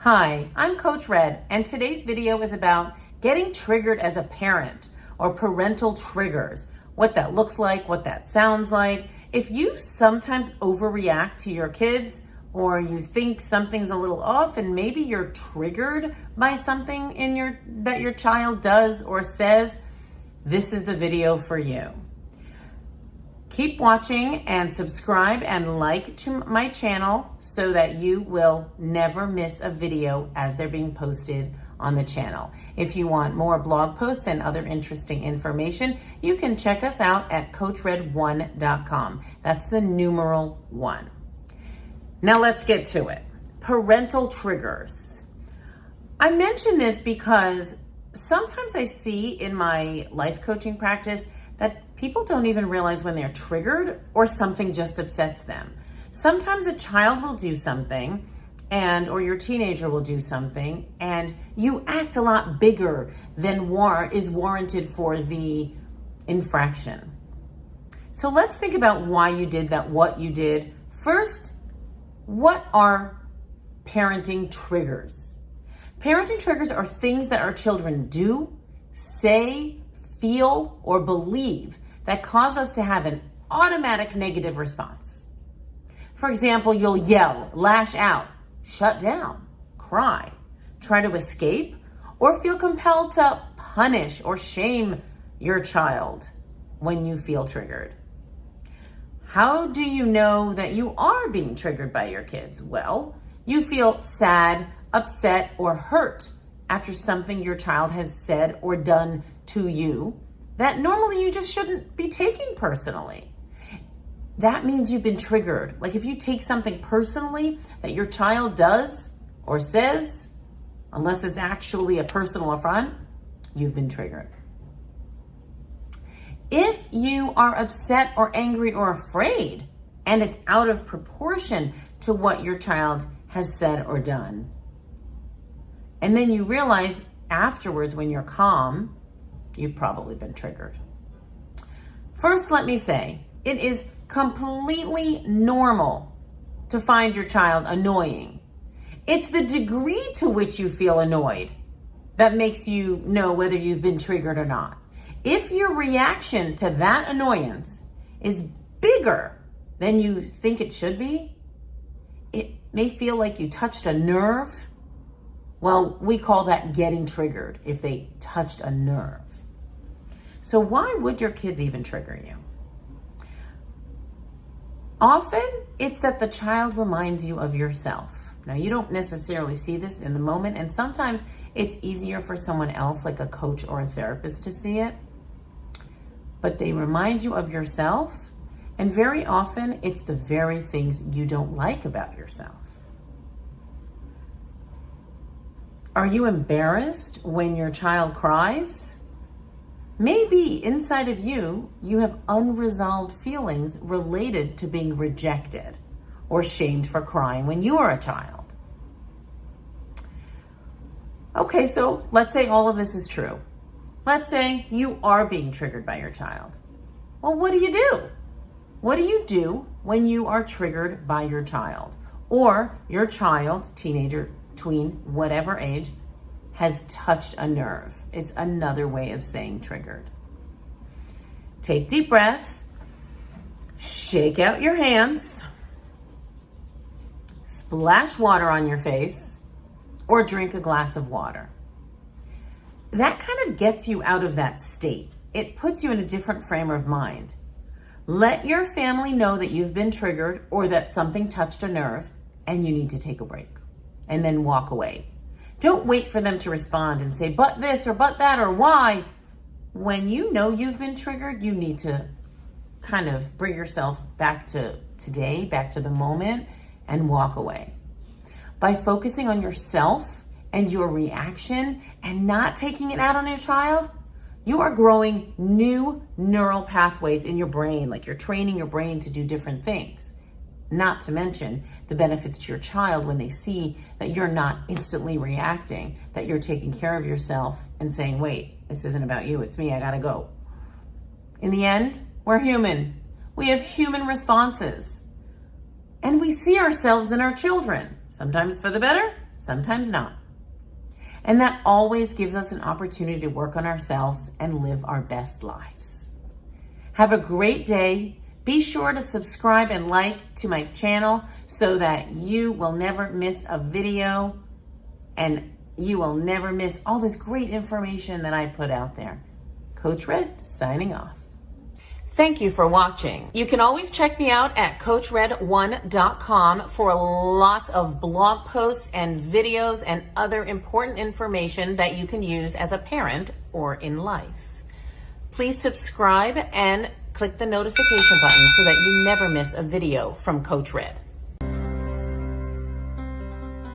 Hi, I'm Coach Red, and today's video is about getting triggered as a parent or parental triggers, what that looks like, what that sounds like. If you sometimes overreact to your kids or you think something's a little off and maybe you're triggered by something that your child does or says, this is the video for you. Keep watching and subscribe and like to my channel so that you will never miss a video as they're being posted on the channel. If you want more blog posts and other interesting information, you can check us out at CoachRed1.com. That's the numeral 1. Now let's get to it. Parental triggers. I mention this because sometimes I see in my life coaching practice that people don't even realize when they're triggered or something just upsets them. Sometimes a child will do something or your teenager will do something and you act a lot bigger than is warranted for the infraction. So let's think about why you did that, what you did. First, what are parenting triggers? Parenting triggers are things that our children do, say, feel, or believe that cause us to have an automatic negative response. For example, you'll yell, lash out, shut down, cry, try to escape, or feel compelled to punish or shame your child when you feel triggered. How do you know that you are being triggered by your kids? Well, you feel sad, upset, or hurt after something your child has said or done to you that normally you just shouldn't be taking personally. That means you've been triggered. Like if you take something personally that your child does or says, unless it's actually a personal affront, you've been triggered. If you are upset or angry or afraid and it's out of proportion to what your child has said or done, and then you realize afterwards when you're calm, you've probably been triggered. First, let me say, it is completely normal to find your child annoying. It's the degree to which you feel annoyed that makes you know whether you've been triggered or not. If your reaction to that annoyance is bigger than you think it should be, it may feel like you touched a nerve. Well, we call that getting triggered if they touched a nerve. So why would your kids even trigger you? Often it's that the child reminds you of yourself. Now, you don't necessarily see this in the moment, and sometimes it's easier for someone else, like a coach or a therapist, to see it. But they remind you of yourself, and very often it's the very things you don't like about yourself. Are you embarrassed when your child cries? Maybe inside of you, you have unresolved feelings related to being rejected or shamed for crying when you were a child. Okay, so let's say all of this is true. Let's say you are being triggered by your child. Well, what do you do? What do you do when you are triggered by your child? Or your child, teenager, tween, whatever age, has touched a nerve. It's another way of saying triggered. Take deep breaths, shake out your hands, splash water on your face, or drink a glass of water. That kind of gets you out of that state. It puts you in a different frame of mind. Let your family know that you've been triggered or that something touched a nerve and you need to take a break and then walk away. Don't wait for them to respond and say, but this or but that or why. When you know you've been triggered, you need to kind of bring yourself back to today, back to the moment, and walk away. By focusing on yourself and your reaction and not taking it out on your child, you are growing new neural pathways in your brain, like you're training your brain to do different things. Not to mention the benefits to your child when they see that you're not instantly reacting, that you're taking care of yourself and saying, wait, this isn't about you, it's me, I gotta go. In the end, we're human. We have human responses. And we see ourselves in our children, sometimes for the better, sometimes not. And that always gives us an opportunity to work on ourselves and live our best lives. Have a great day. Be sure to subscribe and like to my channel so that you will never miss a video and you will never miss all this great information that I put out there. Coach Red signing off. Thank you for watching. You can always check me out at CoachRed1.com for lots of blog posts and videos and other important information that you can use as a parent or in life. Please subscribe and click the notification button so that you never miss a video from Coach Red.